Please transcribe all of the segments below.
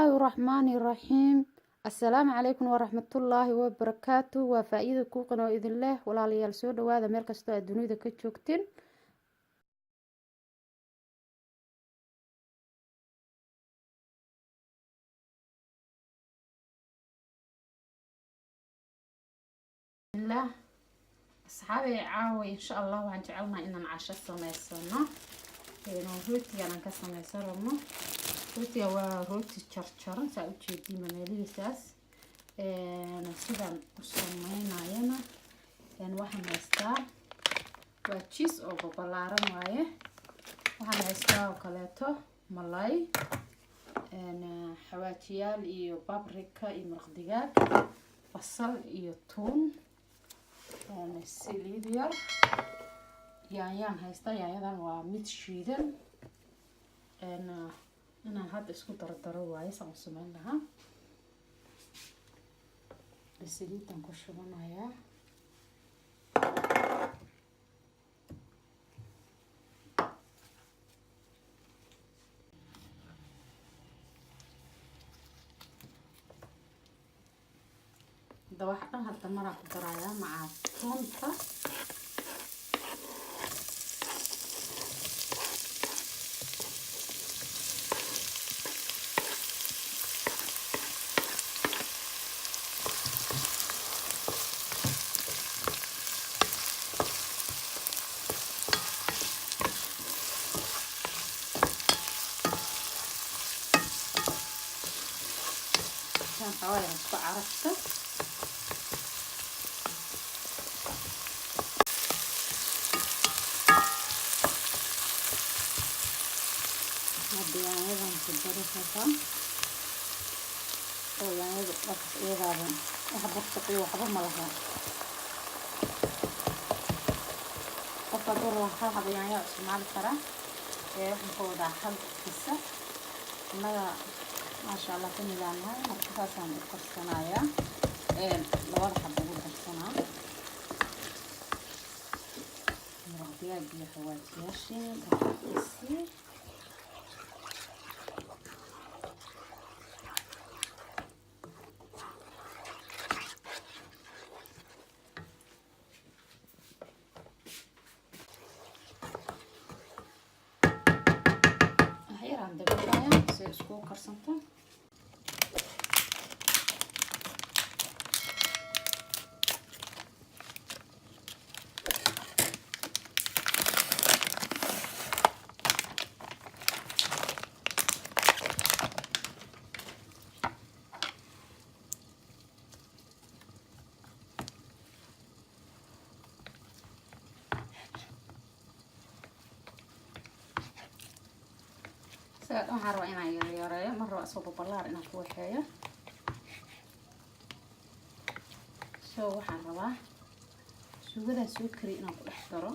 الله الرحمن الرحيم. السلام عليكم ورحمة الله وبركاته. وفائدة كوقنا وإذن الله ولا ليال سود وهذا مركز الدنيا ذا كتشوكتين. الله أصحابي عاوي إن شاء الله وهنجعلنا إن العشاء سميسنا روتي أنا كسميسنا روتي وروتي تشرشر سأوتشي دي ممالي ساس نسيبان وسمينا ينا واحد مستار وتشيز أو ببلارة معي واحد مستار وكلاته ملاي حواتيال إيو بابريكا إيو مرق دجاج بصل إيو توم سليد يار يان هايستا يان waa mid shiidan inaan hadda isku dardaro waaye saan u sameyn lahaa saliidan ku shubanayaa waxaan hadda maraq ku darayaa macaan toonta حوالي نص عرفته يعني كدرسها أو يعني بس إيه هذا أحب التقي وأحب ملها أفضل روحها هذا يعني اسمع الفرع نفوض حل قصة ما شاء الله كني لعنها مركزة عن القرصنايا لو حب أقول قرصنا مرضية بحواتياشي بحواتيسي isku karsanta waxaan rabaa inaan yareeyo mar raba asoo ballaar inaan ku waxeeyo waxaan rabaa suugada soo kari inaan ku dhex daro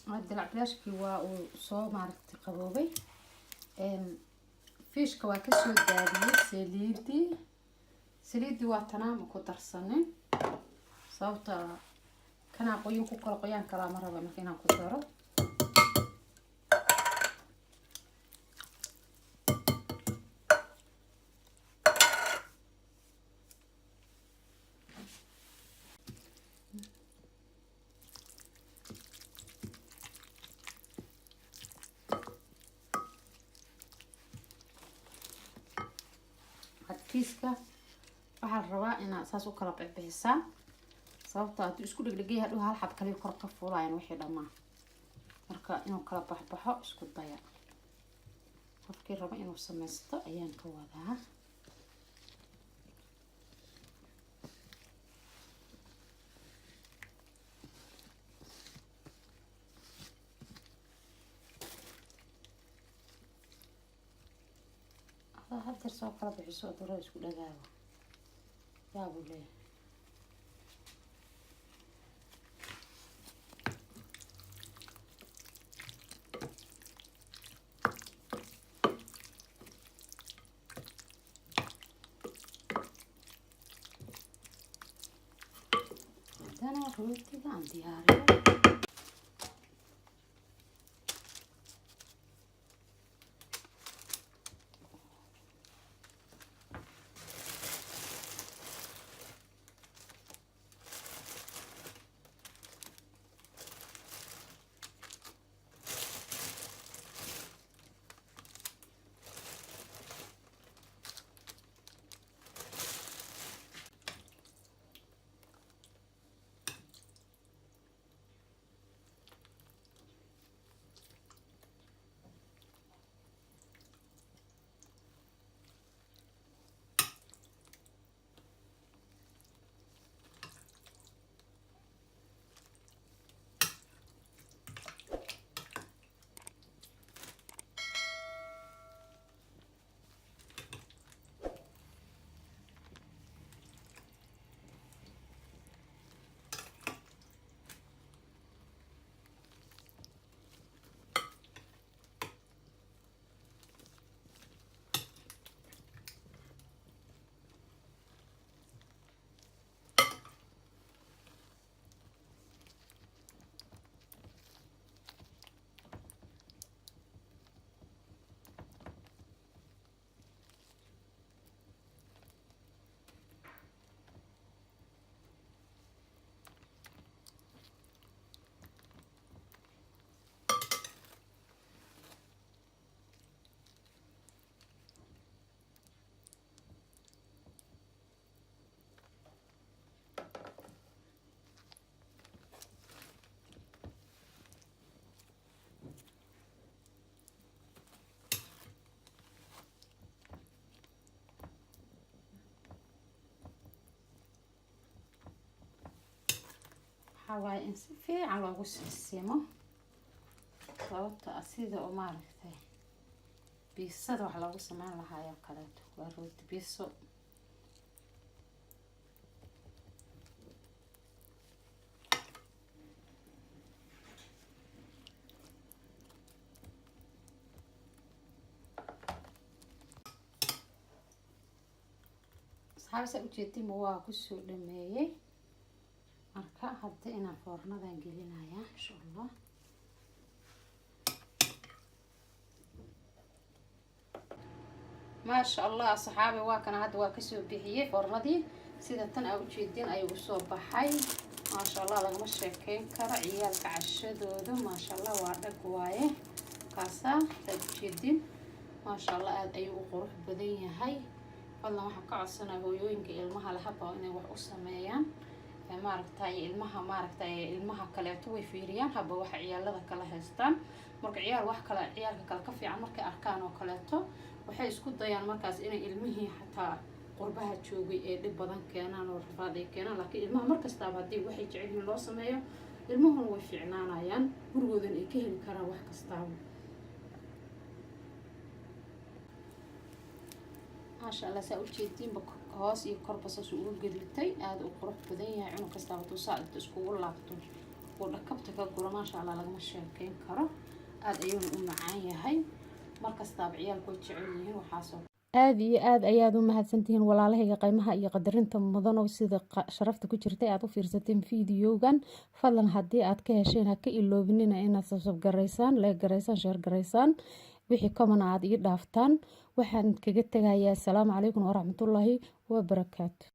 هاد العبلاشكي وصو معرفتي قبوبي فيش كواكسو دادي سليدي واتنام كتر سنين صوتا كان قويين كوكل قويان كلا مرة بمكينها كتره kiiska waxaan rabaa inaan saas u kala bixisaan sababtoo ah isku dhigdhigay hadhow hal xab kaliya kor ka fuulayaan wixii dhamaan marka inuu kala baxbaxo isku daya qofkii raba inuu sameysto ayaan ka wadaa هذا سو كلا بحسو دورة اسكو دغاغو يا بولي أنا روتي عندي هاري حواي إن في على وش السيمة صوت أسيد وما ركتي بيصير على وش ما لها يا كلات ورود بيصو أصحابي سأوجيتي موا كسو دمية marka hadda inaan foornadan gelinayaa insha Allah ما شاء الله صحابي واكنا هاد واكسو بixiyay foornadii sida tan ay u jeedin ay u soo baxay ما شاء الله laga sheekeyn karo ciyaalka cashadooda ما شاء الله waa dhag waaye kaasa ay u jeedin ما شاء الله aad ay u qurux badan yahay wallah waxa ka codsanayaa hooyooyinka ilmaha la habo inay wax u sameeyaan ilmaha kaleeto way fiiriyaan haba waxa ciyaalada kala haystaan marka ciyaal wax kale ciyaalka kale ka fiican markay arkaan oo kaleeto waxay isku dayaan markaas inay ilmihii xataa qurbaha joogay ee dhib badan keenaan oo rafaad ay keenaan laakiin ilmaha markasta hadii waxay jecel yihiin loo sameeyo ilmuhuna way fiicnaanayaan gurigoodan ay ka heli karaan wax kasta ما شاء الله سأوجيتين بكاس يقرب صوص وجدتي هذا وقرب بدين عنو كستاب توصل تسكول لابتو وركبتك أقول ما شاء الله لقمة شاكين كره هذا يوم معايا هاي مركز تابعية الكل تعليه وحاسب aad ayaad u mahadsantihiin walaalahayga qiimaha iyo qadarinta mudan oo sida sharafta ku jirtay aad u fiirsateen fiidiyogan fadlan haddii aad ka hesheen ha ka iloobinina inaad subscribe gareysaan like gareysaan share gareysaan wixii comment aad ii dhaaftaan waxaan kaga tagayaa assalaamu calaykum waraxmatullaahi wabarakaatu